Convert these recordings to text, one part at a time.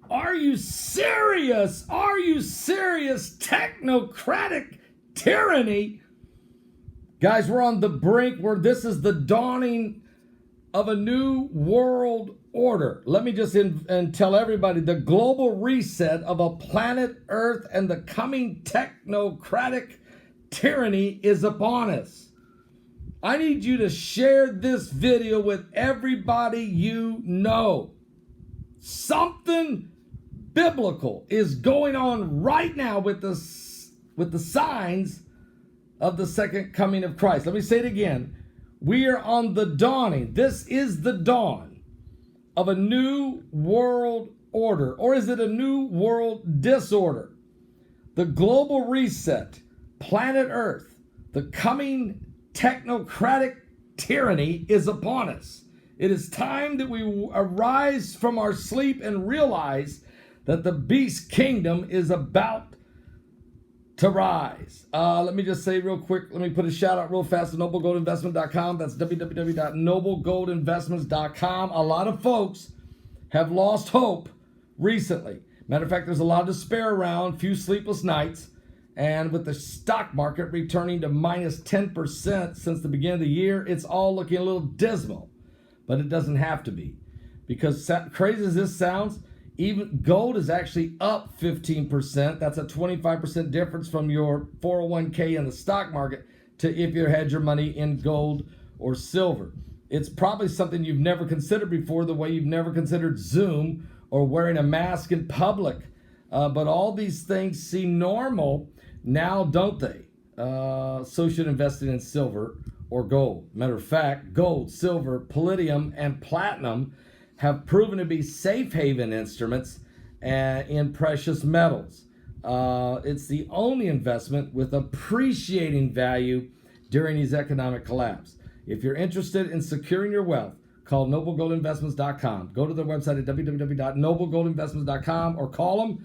Are you serious? Are you serious? Technocratic tyranny. Guys, we're on the brink where this is the dawning of a new world order. Let me just tell everybody the global reset of a planet Earth and the coming technocratic tyranny is upon us. I need you to share this video with everybody you know. Something biblical is going on right now with the signs of the second coming of Christ. Let me say it again. We are on the dawning. This is the dawn of a new world order. Or is it a new world disorder? The global reset, planet Earth, the coming technocratic tyranny is upon us. It is time that we arise from our sleep and realize that the beast kingdom is about to rise. Let me just say real quick, let me put a shout out real fast to noblegoldinvestment.com. That's www.noblegoldinvestments.com. A lot of folks have lost hope recently. Matter of fact, there's a lot of despair around, few sleepless nights, and with the stock market returning to minus 10% since the beginning of the year, it's all looking a little dismal. But it doesn't have to be, because crazy as this sounds, even gold is actually up 15%. That's a 25% difference from your 401k in the stock market to if you had your money in gold or silver. It's probably something you've never considered before, the way you've never considered Zoom or wearing a mask in public. But all these things seem normal now, don't they? So should investing in silver or gold. Matter of fact, gold, silver, palladium, and platinum have proven to be safe haven instruments in precious metals. It's the only investment with appreciating value during these economic collapse. If you're interested in securing your wealth, call noblegoldinvestments.com. Go to their website at www.noblegoldinvestments.com or call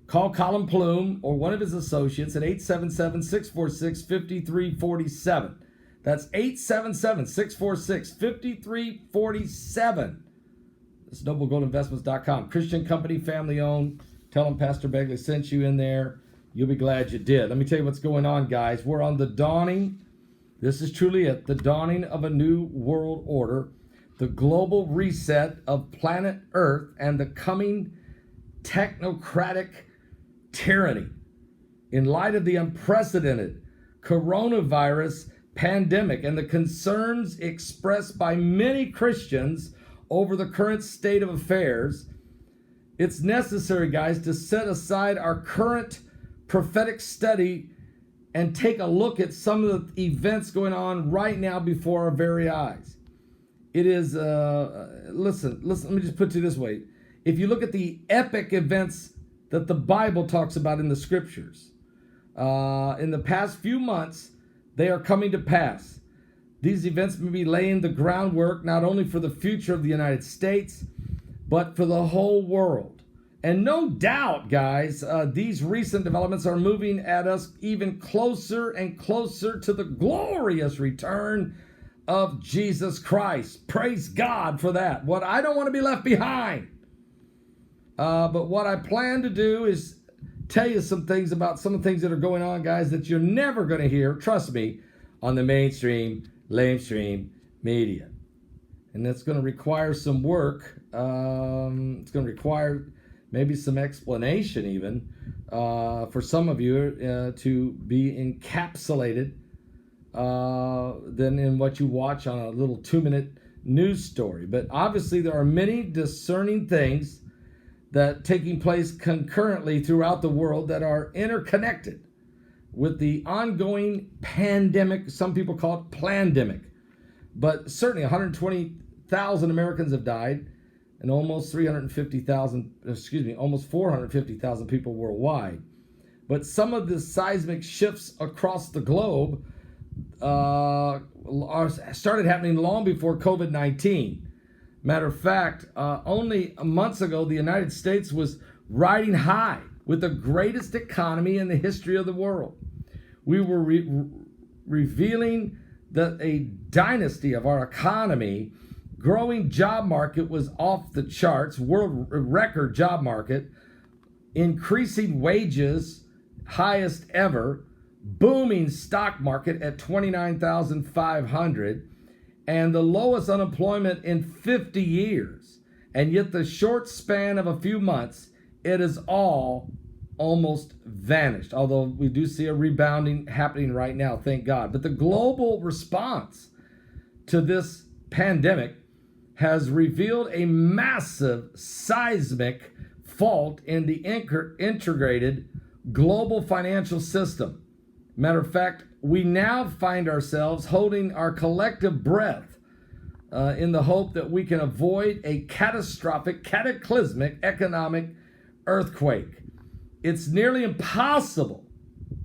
Colin Plume or one of his associates at 877-646-5347. That's 877-646-5347. It's noblegoldinvestments.com. Christian company, family owned. Tell them Pastor Begley sent you in there. You'll be glad you did. Let me tell you what's going on, guys. We're on the dawning. This is truly it. The dawning of a new world order. The global reset of planet Earth and the coming technocratic tyranny. In light of the unprecedented coronavirus pandemic and the concerns expressed by many Christians over the current state of affairs, it's necessary, guys, to set aside our current prophetic study and take a look at some of the events going on right now before our very eyes. It is, listen, let me just put it this way. If you look at the epic events that the Bible talks about in the scriptures, in the past few months, they are coming to pass. These events may be laying the groundwork not only for the future of the United States, but for the whole world. And no doubt, guys, these recent developments are moving at us even closer and closer to the glorious return of Jesus Christ. Praise God for that. I don't want to be left behind. But what I plan to do is tell you some things about some of the things that are going on, guys, that you're never going to hear, trust me, on the mainstream, lamestream media. And that's going to require some work. It's going to require maybe some explanation even for some of you to be encapsulated than in what you watch on a little 2-minute news story. But obviously there are many discerning things that taking place concurrently throughout the world that are interconnected with the ongoing pandemic. Some people call it plandemic, but certainly 120,000 Americans have died and almost 450,000 people worldwide. But some of the seismic shifts across the globe started happening long before COVID-19. Matter of fact, only months ago, the United States was riding high with the greatest economy in the history of the world. We were revealing that a dynasty of our economy growing job market was off the charts, world record job market, increasing wages, highest ever, booming stock market at 29,500, and the lowest unemployment in 50 years. And yet the short span of a few months, it has all almost vanished. Although we do see a rebounding happening right now, thank God. But the global response to this pandemic has revealed a massive seismic fault in the integrated global financial system. Matter of fact, we now find ourselves holding our collective breath in the hope that we can avoid a catastrophic, cataclysmic economic earthquake. It's nearly impossible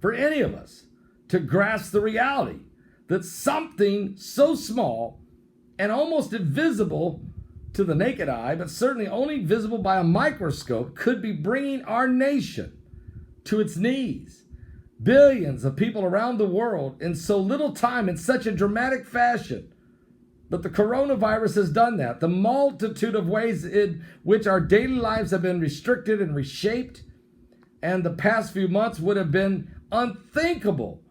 for any of us to grasp the reality that something so small and almost invisible to the naked eye, but certainly only visible by a microscope, could be bringing our nation to its knees. Billions of people around the world in so little time, in such a dramatic fashion. But the coronavirus has done that. The multitude of ways in which our daily lives have been restricted and reshaped, and the past few months would have been unthinkable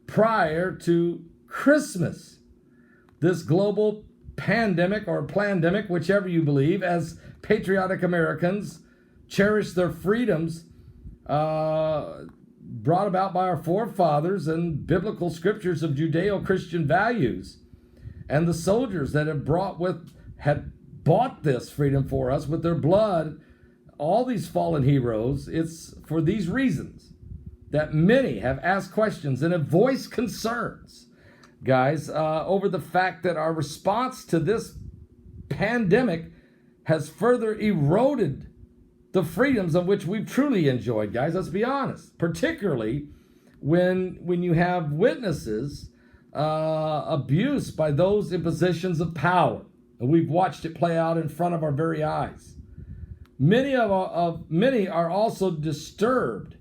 prior to Christmas. This global pandemic or plandemic, whichever you believe, as patriotic Americans cherish their freedoms, brought about by our forefathers and biblical scriptures of Judeo-Christian values, and the soldiers that had bought this freedom for us with their blood, all these fallen heroes. It's for these reasons that many have asked questions and have voiced concerns, guys, over the fact that our response to this pandemic has further eroded the freedoms of which we've truly enjoyed, guys. Let's be honest. Particularly when you have witnesses abused by those in positions of power, and we've watched it play out in front of our very eyes. Many are also disturbed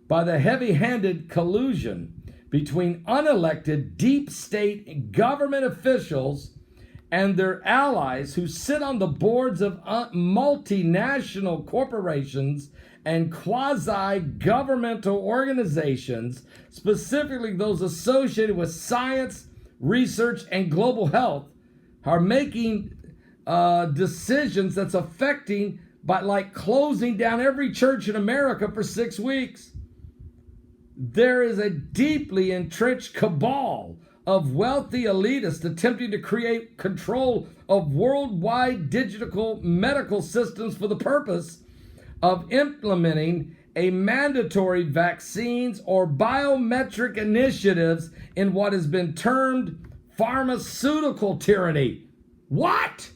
by the heavy-handed collusion between unelected deep state government officials and their allies who sit on the boards of multinational corporations and quasi-governmental organizations, specifically those associated with science, research, and global health, are making decisions that's affecting by like closing down every church in America for 6 weeks. There is a deeply entrenched cabal of wealthy elitists attempting to create control of worldwide digital medical systems for the purpose of implementing a mandatory vaccines or biometric initiatives in what has been termed pharmaceutical tyranny. What?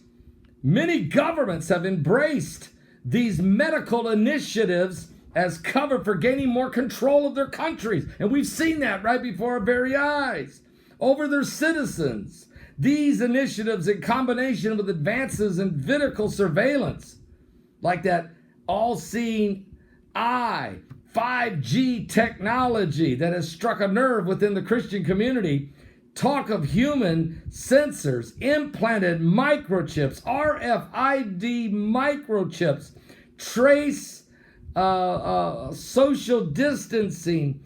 Many governments have embraced these medical initiatives as cover for gaining more control of their countries. And we've seen that right before our very eyes. Over their citizens. These initiatives, in combination with advances in medical surveillance, like that all-seeing eye, 5G technology that has struck a nerve within the Christian community, talk of human sensors, implanted microchips, RFID microchips, trace social distancing,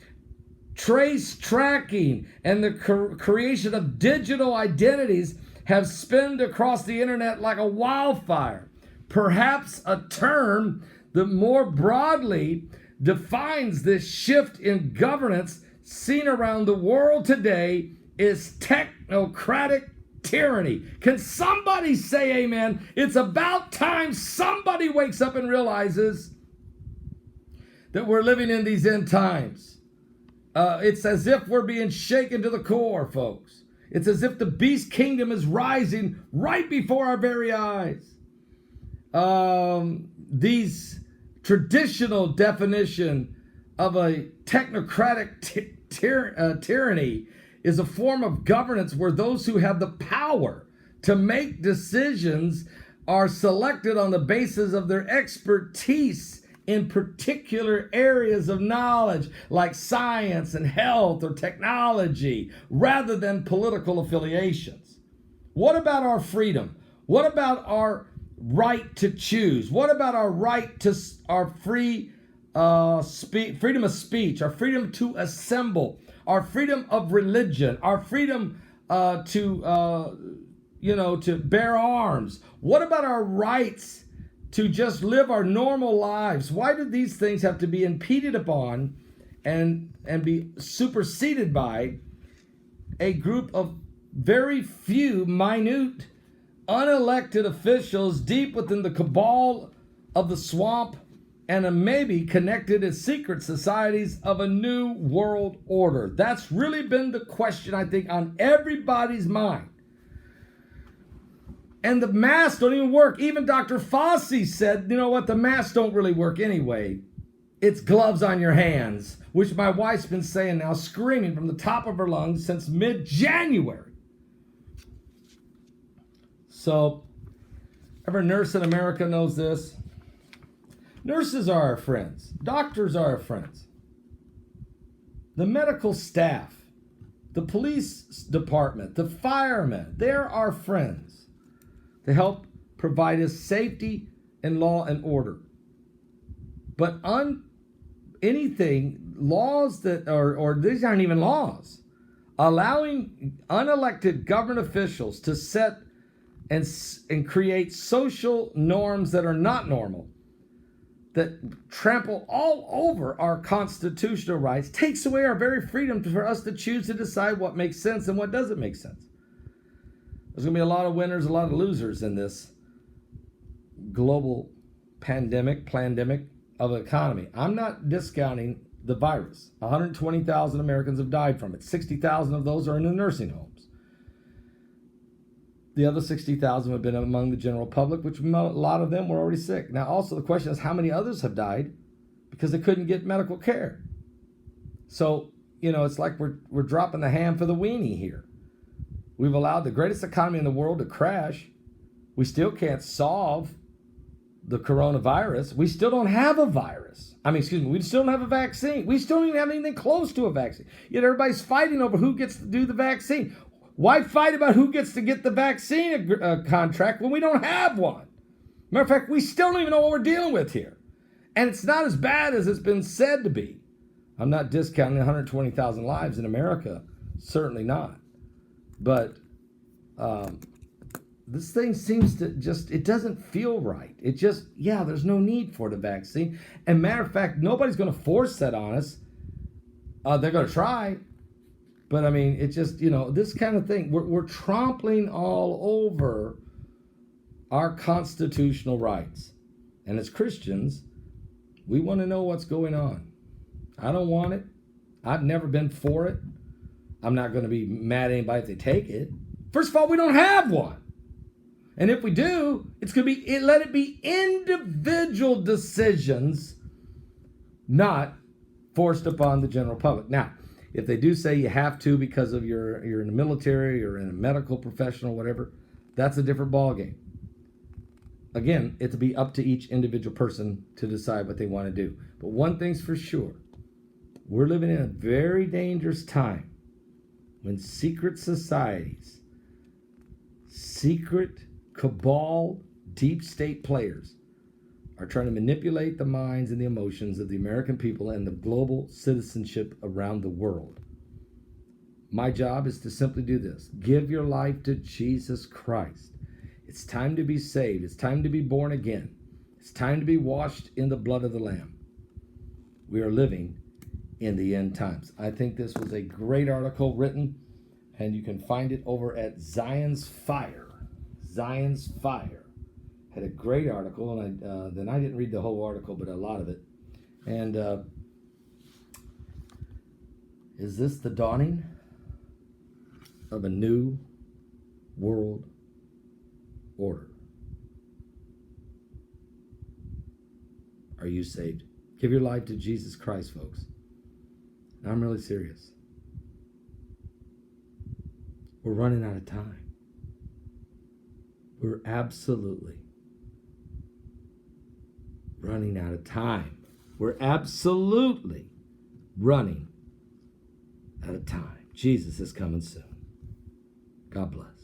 trace tracking, and the creation of digital identities have spun across the internet like a wildfire. Perhaps a term that more broadly defines this shift in governance seen around the world today is technocratic tyranny. Can somebody say amen? It's about time somebody wakes up and realizes that we're living in these end times. It's as if we're being shaken to the core, folks. It's as if the beast kingdom is rising right before our very eyes. These traditional definition of a technocratic tyranny is a form of governance where those who have the power to make decisions are selected on the basis of their expertise in particular areas of knowledge like science and health or technology rather than political affiliations. What about our freedom? What about our right to choose? What about our right to our freedom of speech, our freedom to assemble, our freedom of religion, our freedom to bear arms? What about our rights to just live our normal lives? Why did these things have to be impeded upon and be superseded by a group of very few minute unelected officials deep within the cabal of the swamp and maybe connected as secret societies of a new world order? That's really been the question, I think, on everybody's mind. And the masks don't even work. Even Dr. Fauci said, you know what, the masks don't really work anyway. It's gloves on your hands, which my wife's been saying now, screaming from the top of her lungs since mid-January. So, every nurse in America knows this. Nurses are our friends. Doctors are our friends. The medical staff, the police department, the firemen, they're our friends. They help provide us safety and law and order. But laws that or these aren't even laws, allowing unelected government officials to set and create social norms that are not normal, that trample all over our constitutional rights, takes away our very freedom for us to choose to decide what makes sense and what doesn't make sense. There's going to be a lot of winners, a lot of losers in this global pandemic of the economy. I'm not discounting the virus. 120,000 Americans have died from it. 60,000 of those are in the nursing homes. The other 60,000 have been among the general public, which a lot of them were already sick. Now, also the question is how many others have died because they couldn't get medical care. So, it's like we're dropping the ham for the weenie here. We've allowed the greatest economy in the world to crash. We still can't solve the coronavirus. We still don't have a virus. We still don't have a vaccine. We still don't even have anything close to a vaccine. Yet everybody's fighting over who gets to do the vaccine. Why fight about who gets to get the vaccine contract when we don't have one? Matter of fact, we still don't even know what we're dealing with here. And it's not as bad as it's been said to be. I'm not discounting 120,000 lives in America. Certainly not. But this thing seems to it doesn't feel right. There's no need for the vaccine. And matter of fact, nobody's going to force that on us. They're going to try. But it's just, this kind of thing. We're trampling all over our constitutional rights. And as Christians, we want to know what's going on. I don't want it. I've never been for it. I'm not going to be mad at anybody if they take it. First of all, we don't have one. And if we do, let it be individual decisions, not forced upon the general public. Now, if they do say you have to because of you're in the military or in a medical profession or whatever, that's a different ballgame. Again, it'll be up to each individual person to decide what they want to do. But one thing's for sure, we're living in a very dangerous time when secret societies, secret cabal, deep state players are trying to manipulate the minds and the emotions of the American people and the global citizenship around the world. My job is to simply do this. Give your life to Jesus Christ. It's time to be saved. It's time to be born again. It's time to be washed in the blood of the Lamb. We are living in the end times. I think this was a great article written, and you can find it over at Zion's Fire. Zion's Fire had a great article, and then I didn't read the whole article, but a lot of it. And is this the dawning of a new world order? Are you saved? Give your life to Jesus Christ, folks. And I'm really serious. We're running out of time. We're absolutely running out of time. We're absolutely running out of time. Jesus is coming soon. God bless.